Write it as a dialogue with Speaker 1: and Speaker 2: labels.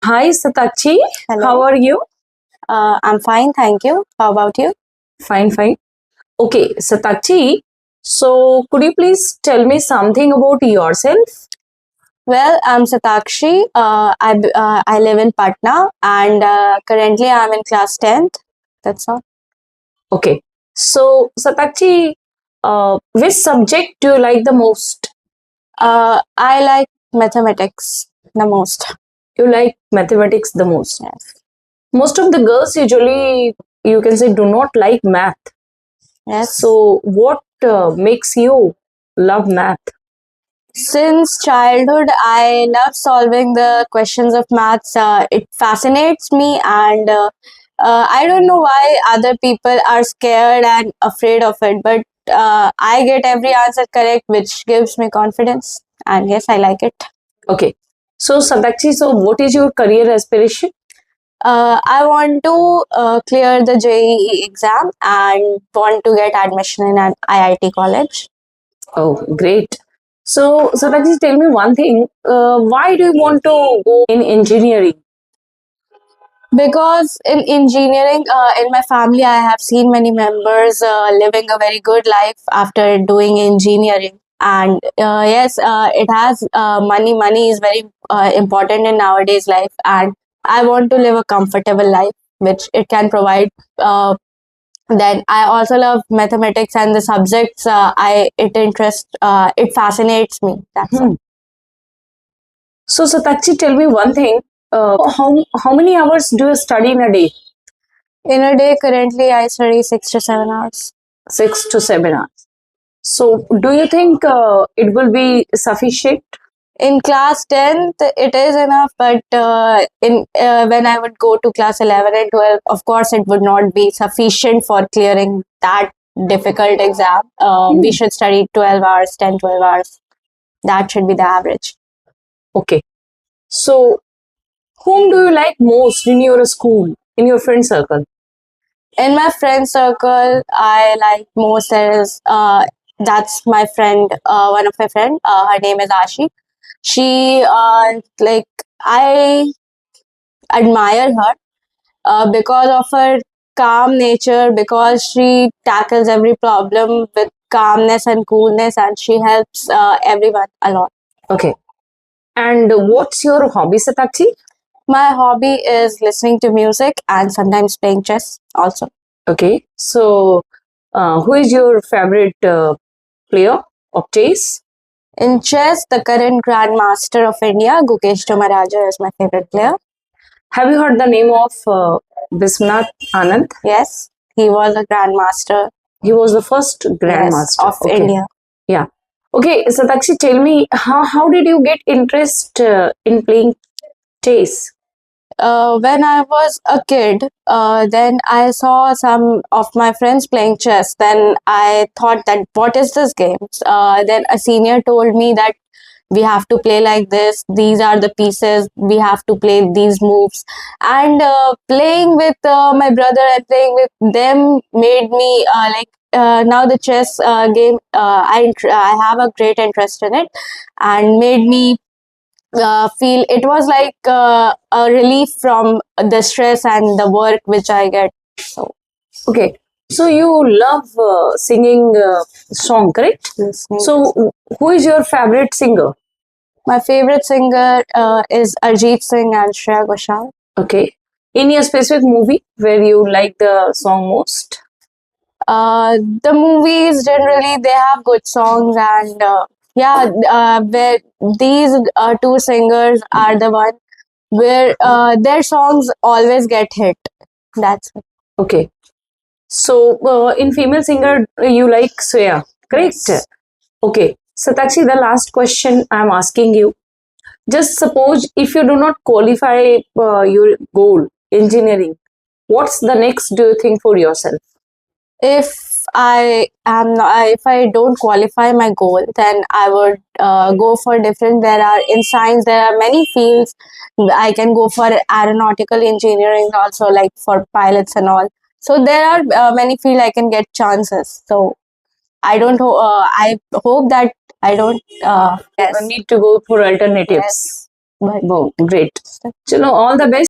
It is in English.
Speaker 1: Hi Satakshi,
Speaker 2: Hello.
Speaker 1: how are you?
Speaker 2: I'm fine, thank you. How about you?
Speaker 1: Fine, fine. Okay, Satakshi, so could you please tell me something about yourself?
Speaker 2: Well, I'm Satakshi. I live in Patna and currently I'm in class 10th. That's all.
Speaker 1: Okay, so Satakshi, which subject do you like the most?
Speaker 2: I like mathematics the most.
Speaker 1: You like mathematics the most.
Speaker 2: Yes.
Speaker 1: Most of the girls usually, you can say, do not like math.
Speaker 2: Yes.
Speaker 1: So, what makes you love math?
Speaker 2: Since childhood, I love solving the questions of maths. It fascinates me, and I don't know why other people are scared and afraid of it, but I get every answer correct, which gives me confidence. And yes, I like it.
Speaker 1: Okay, so Satakshi, so what is your career aspiration?
Speaker 2: I want to clear the JEE exam and want to get admission in an IIT college.
Speaker 1: Oh, great. So, Satakshi, tell me one thing. Why do you want to go in engineering?
Speaker 2: Because in engineering, in my family, I have seen many members living a very good life after doing engineering. And yes, it has money. Money is very important in nowadays life, and I want to live a comfortable life, which it can provide. Then I also love mathematics and the subjects. It fascinates me. That's all.
Speaker 1: So, Satakshi, tell me one thing. How many hours do you study in a day?
Speaker 2: In a day, currently, I study 6 to 7 hours.
Speaker 1: 6 to 7 hours. So, do you think it will be sufficient?
Speaker 2: In class 10th, it is enough, but in when I would go to class 11 and 12, of course, it would not be sufficient for clearing that difficult exam. We should study 12 hours, 10, 12 hours. That should be the average.
Speaker 1: Okay. So, whom do you like most in your school, in your friend circle?
Speaker 2: In my friend circle, I like most is that's my friend, one of my friend. Her name is Ashi. She like I admire her because of her calm nature, because she tackles every problem with calmness and coolness, and she helps everyone a lot.
Speaker 1: Okay. And what's your hobby, Satakshi?
Speaker 2: My hobby is listening to music and sometimes playing chess also.
Speaker 1: Okay. So, who is your favorite player of chess?
Speaker 2: In chess, the current Grandmaster of India, Gukesh Tomaraja, is my favorite player.
Speaker 1: Have you heard the name of Biswanath Anand?
Speaker 2: Yes, he was a Grandmaster.
Speaker 1: He was the first
Speaker 2: Yes,
Speaker 1: Grandmaster.
Speaker 2: of India.
Speaker 1: Yeah. Okay, Satakshi, tell me how did you get interest in playing chess?
Speaker 2: When I was a kid, then I saw some of my friends playing chess. Then I thought that what is this game? Then a senior told me that we have to play like this. These are the pieces. We have to play these moves. And playing with my brother and playing with them made me now the chess game. I have a great interest in it, and made me feel it was like a relief from the stress and the work which I get. So,
Speaker 1: Okay, so you love singing song, correct?
Speaker 2: listening.
Speaker 1: So, who is your favorite singer?
Speaker 2: My favorite singer is Arjit Singh and Shreya Ghoshal.
Speaker 1: Okay, any specific movie where you like the song most?
Speaker 2: The movies generally they have good songs, and where these two singers are the one where their songs always get hit. That's it.
Speaker 1: Okay, so in female singer you like Swaya, correct?
Speaker 2: Yes.
Speaker 1: Okay, Satakshi, the last question I'm asking you. Just suppose if you do not qualify your goal, engineering, what's the next do you think for yourself?
Speaker 2: If I am not, if I don't qualify my goal, then I would go for different. There are in science there are many fields. I can go for aeronautical engineering also, like for pilots and all. So there are many fields I can get chances. So I hope that I don't. Yes.
Speaker 1: Need to go for alternatives.
Speaker 2: Yes. Bye.
Speaker 1: Wow, great. Chalo, all the best.